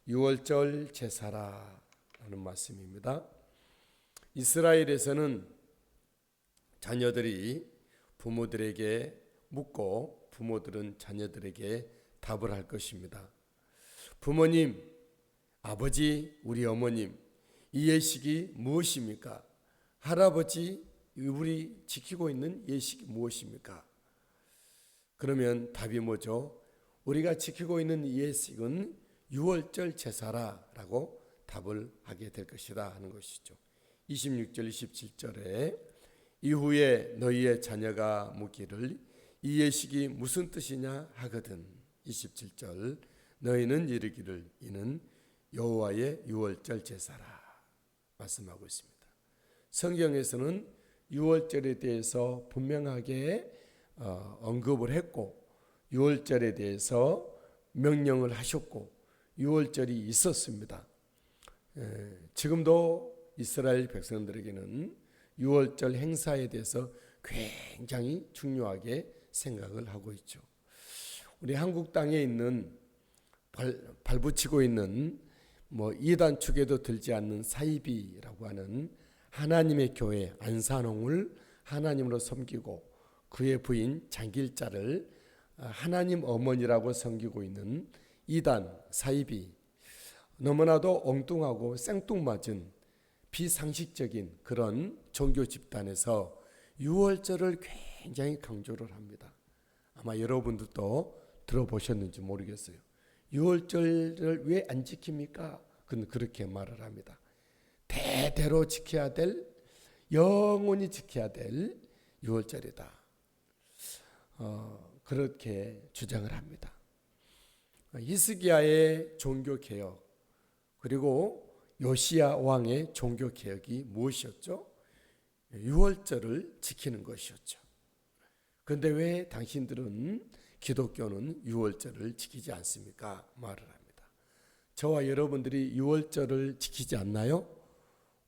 유월절 제사라는 말씀입니다. 이스라엘에서는 자녀들이 부모들에게 묻고 부모들은 자녀들에게 답을 할 것입니다. 부모님, 아버지, 우리 어머님, 이 예식이 무엇입니까? 할아버지, 우리 지키고 있는 예식이 무엇입니까? 그러면 답이 뭐죠? 우리가 지키고 있는 이 예식은 유월절 제사라라고 답을 하게 될 것이다 하는 것이죠. 26절 27절에 이후에 너희의 자녀가 묻기를 이 예식이 무슨 뜻이냐 하거든 27절 너희는 이르기를 이는 여호와의 유월절 제사라 말씀하고 있습니다. 성경에서는 유월절에 대해서 분명하게 언급을 했고 유월절에 대해서 명령을 하셨고 유월절이 있었습니다. 지금도 이스라엘 백성들에게는 유월절 행사에 대해서 굉장히 중요하게 생각을 하고 있죠. 우리 한국 땅에 있는 발붙이고 있는 이단 축에도 들지 않는 사이비라고 하는 하나님의 교회 안산홍을 하나님으로 섬기고 그의 부인 장길자를 하나님 어머니라고 섬기고 있는 이단 사이비, 너무나도 엉뚱하고 생뚱맞은 비상식적인 그런 종교 집단에서 유월절을 굉장히 강조를 합니다. 아마 여러분들도 들어보셨는지 모르겠어요. 유월절을 왜 안 지킵니까? 그렇게 말을 합니다. 대대로 지켜야 될, 영원히 지켜야 될 유월절이다. 그렇게 주장을 합니다. 히스기야의 종교개혁 그리고 요시야 왕의 종교개혁이 무엇이었죠? 유월절을 지키는 것이었죠. 그런데 왜 당신들은 기독교는 유월절을 지키지 않습니까? 말을 합니다. 저와 여러분들이 유월절을 지키지 않나요?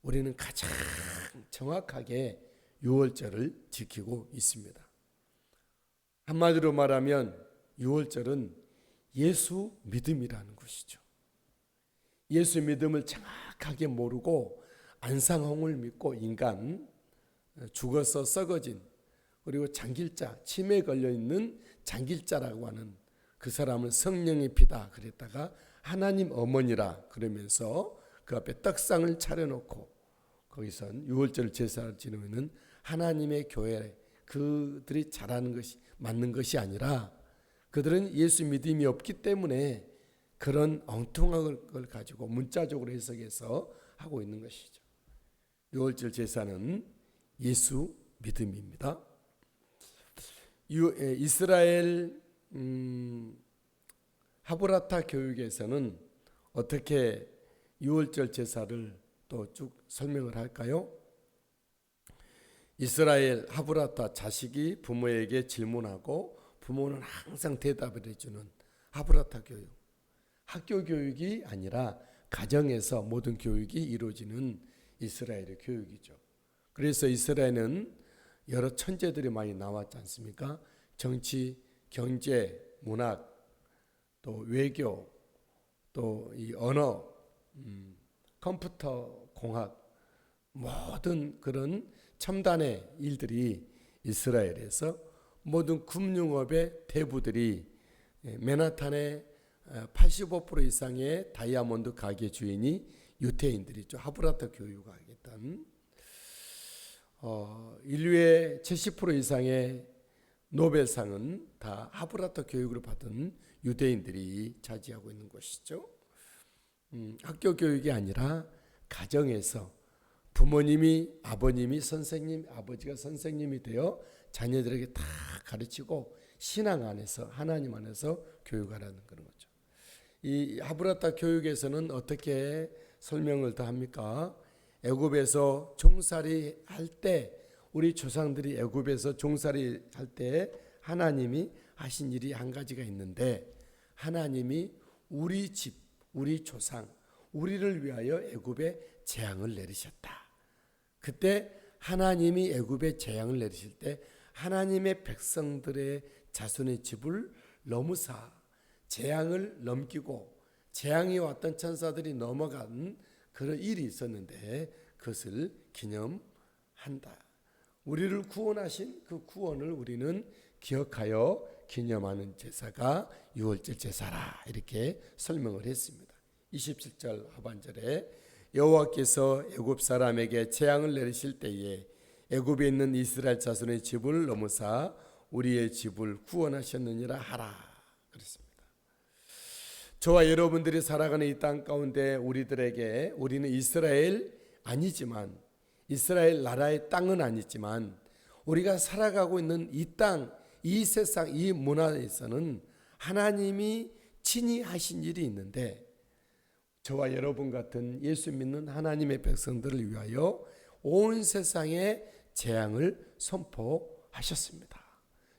우리는 가장 정확하게 유월절을 지키고 있습니다. 한마디로 말하면 유월절은 예수 믿음이라는 것이죠. 예수 믿음을 정확하게 모르고 안상홍을 믿고 인간 죽어서 썩어진 그리고 장길자 치매에 걸려있는 장길자라고 하는 그 사람을 성령의 피다 그랬다가 하나님 어머니라 그러면서 그 앞에 떡상을 차려놓고 거기선 유월절 제사를 지내는 하나님의 교회 그들이 잘하는 것이 맞는 것이 아니라 그들은 예수 믿음이 없기 때문에 그런 엉뚱한 걸 가지고 문자적으로 해석해서 하고 있는 것이죠. 유월절 제사는 예수 믿음입니다. 이스라엘 하브라타 교육에서는 어떻게 유월절 제사를 또 쭉 설명을 할까요? 이스라엘 하브라타 자식이 부모에게 질문하고 부모는 항상 대답을 해주는 하브라타 교육. 학교 교육이 아니라 가정에서 모든 교육이 이루어지는 이스라엘의 교육이죠. 그래서 이스라엘은 여러 천재들이 많이 나왔지 않습니까? 정치, 경제, 문학, 또 외교, 또 이 언어, 컴퓨터, 공학 모든 그런 첨단의 일들이 이스라엘에서 모든 금융업의 대부들이 맨하탄의 85% 이상의 다이아몬드 가게 주인이 유태인들이죠. 하브라타 교육을 하겠다는 인류의 70% 이상의 노벨상은 다 하브라타 교육을 받은 유대인들이 차지하고 있는 것이죠. 학교 교육이 아니라 가정에서 부모님이 아버님이 선생님, 아버지가 선생님이 되어 자녀들에게 다 가르치고 신앙 안에서 하나님 안에서 교육하라는 그런 거죠. 이 하브라타 교육에서는 어떻게 설명을 더 합니까? 애굽에서 종살이 할 때 우리 조상들이 애굽에서 종살이 할 때 하나님이 하신 일이 한 가지가 있는데 하나님이 우리 집, 우리 조상, 우리를 위하여 애굽에 재앙을 내리셨다. 그때 하나님이 애굽에 재앙을 내리실 때 하나님의 백성들의 자손의 집을 너무사 재앙을 넘기고 재앙이 왔던 천사들이 넘어간 그런 일이 있었는데 그것을 기념한다. 우리를 구원하신 그 구원을 우리는 기억하여 기념하는 제사가 유월절 제사라 이렇게 설명을 했습니다. 27절 하반절에 여호와께서 애굽 사람에게 재앙을 내리실 때에 애굽에 있는 이스라엘 자손의 집을 넘어사 우리의 집을 구원하셨느니라 하라 그랬습니다. 저와 여러분들이 살아가는 이 땅 가운데 우리는 이스라엘 아니지만 이스라엘 나라의 땅은 아니지만 우리가 살아가고 있는 이 땅, 이 세상, 이 문화에서는 하나님이 친히 하신 일이 있는데 저와 여러분 같은 예수 믿는 하나님의 백성들을 위하여 온 세상에 재앙을 선포하셨습니다.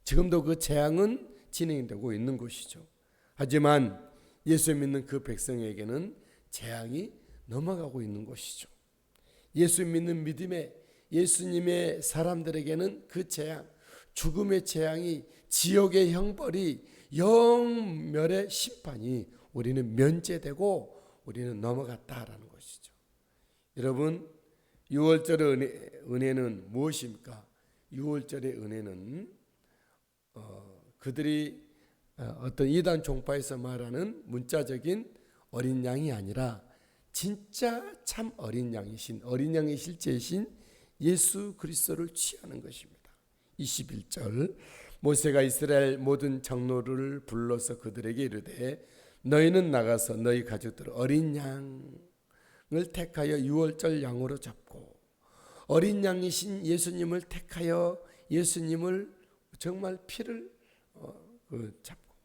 지금도 그 재앙은 진행되고 있는 것이죠. 하지만 예수 믿는 그 백성에게는 재앙이 넘어가고 있는 것이죠. 예수 믿는 믿음에 예수님의 사람들에게는 그 재앙, 죽음의 재앙이, 지옥의 형벌이, 영멸의 심판이 우리는 면제되고 우리는 넘어갔다라는 것이죠. 여러분, 유월절의 은혜는 무엇입니까? 유월절의 은혜는 그들이 어떤 이단 종파에서 말하는 문자적인 어린 양이 아니라 진짜 참 어린 양의 실제이신 예수 그리스도를 취하는 것입니다. 21절 모세가 이스라엘 모든 장로를 불러서 그들에게 이르되 너희는 나가서 너희 가족들 어린 양을 택하여 유월절 양으로 잡고 어린 양이신 예수님을 택하여 예수님을 정말 피를 잡고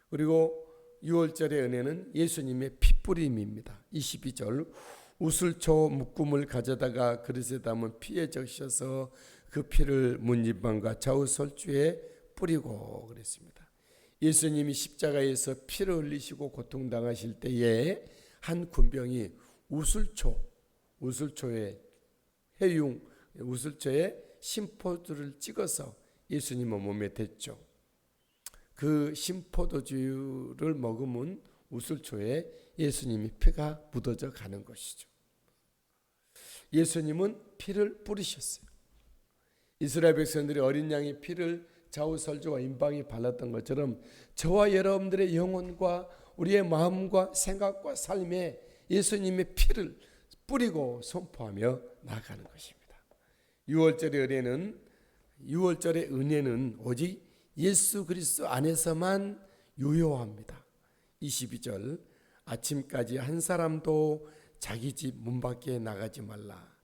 그리고 유월절의 은혜는 예수님의 피뿌림입니다. 22절 우슬초 묶음을 가져다가 그릇에 담은 피에 적셔서 그 피를 문지방과 좌우 설주에 뿌리고 그랬습니다. 예수님이 십자가에서 피를 흘리시고 고통당하실 때에 한 군병이 우슬초에 해융 우슬초에 심포도를 찍어서 예수님의 몸에 댔죠. 그 심포도주를 먹으면 우슬초에 예수님이 피가 묻어져 가는 것이죠. 예수님은 피를 뿌리셨어요. 이스라엘 백성들이 어린 양의 피를 좌우설주와 임방에 발랐던 것처럼 저와 여러분들의 영혼과 우리의 마음과 생각과 삶에 예수님의 피를 뿌리고 선포하며 나아가는 것입니다. 유월절의 은혜는 오직 예수 그리스도 안에서만 유효합니다. 22절 아침까지 한 사람도 자기 집 문 밖에 나가지 말라.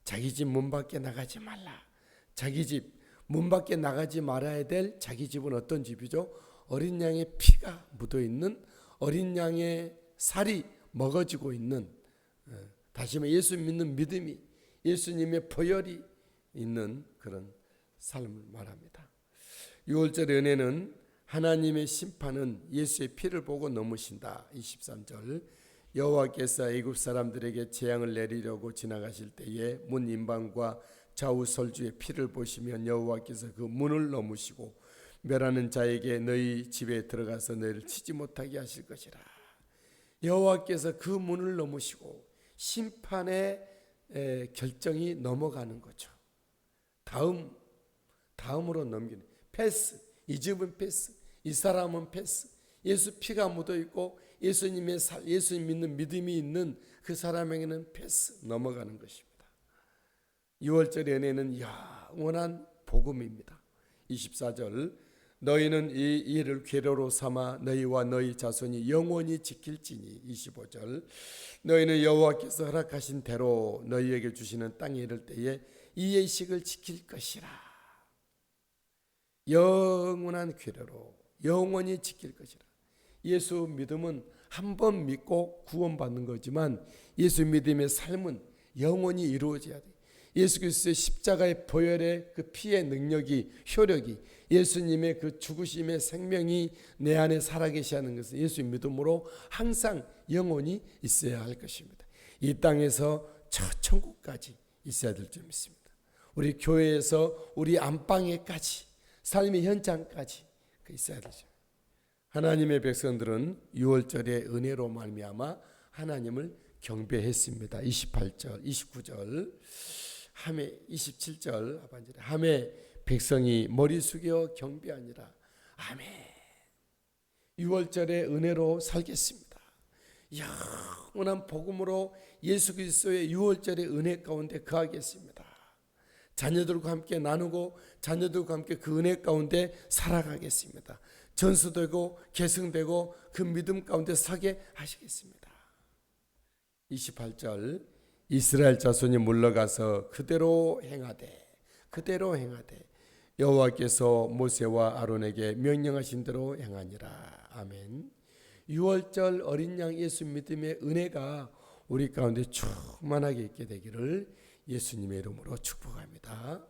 자기 집 문 밖에 나가지 말라. 자기 집 문 밖에 나가지 말아야 될 자기 집은 어떤 집이죠? 어린 양의 피가 묻어 있는 어린 양의 살이 먹어지고 있는 다시 말해 예수 믿는 믿음이 예수님의 보혈이 있는 그런 삶을 말합니다. 유월절의 은혜는 하나님의 심판은 예수의 피를 보고 넘으신다. 23절 여호와께서 애굽 사람들에게 재앙을 내리려고 지나가실 때에 문 임방과 좌우 설주의 피를 보시면 여호와께서 그 문을 넘으시고 멸하는 자에게 너희 집에 들어가서 너희를 치지 못하게 하실 것이라. 여호와께서 그 문을 넘으시고 심판의 결정이 넘어가는 거죠. 다음으로 넘기는 패스. 이 집은 패스. 이 사람은 패스. 예수 피가 묻어 있고 예수님의 예수 믿는 믿음이 있는 그 사람에게는 패스 넘어가는 것입니다. 6월절의 은혜는 영원한 복음입니다. 24절 너희는 이 일을 괴로로 삼아 너희와 너희 자손이 영원히 지킬지니. 25절 너희는 여호와께서 허락하신 대로 너희에게 주시는 땅에 이를 때에 이 예식을 지킬 것이라. 영원한 괴로로 영원히 지킬 것이라. 예수 믿음은 한 번 믿고 구원받는 거지만 예수 믿음의 삶은 영원히 이루어져야 돼. 예수 그리스도의 십자가의 보혈의 그 피의 능력이 효력이 예수님의 그 죽으심의 생명이 내 안에 살아계시는 것은 예수 믿음으로 항상 영원히 있어야 할 것입니다. 이 땅에서 저 천국까지 있어야 될 줄 믿습니다. 우리 교회에서 우리 안방에까지 삶의 현장까지 있어야 되죠. 하나님의 백성들은 유월절의 은혜로 말미암아 하나님을 경배했습니다. 28절, 29절, 하매 27절 하반절에 하매 백성이 머리 숙여 경배하니라. 아멘. 유월절의 은혜로 살겠습니다. 영원한 복음으로 예수 그리스도의 유월절의 은혜 가운데 거하겠습니다. 자녀들과 함께 나누고 자녀들과 함께 그 은혜 가운데 살아가겠습니다. 전수되고 계승되고 그 믿음 가운데 서게 하시겠습니다. 28절 이스라엘 자손이 물러가서 그대로 행하되 여호와께서 모세와 아론에게 명령하신 대로 행하니라. 아멘. 유월절 어린 양 예수 믿음의 은혜가 우리 가운데 충만하게 있게 되기를 예수님의 이름으로 축복합니다.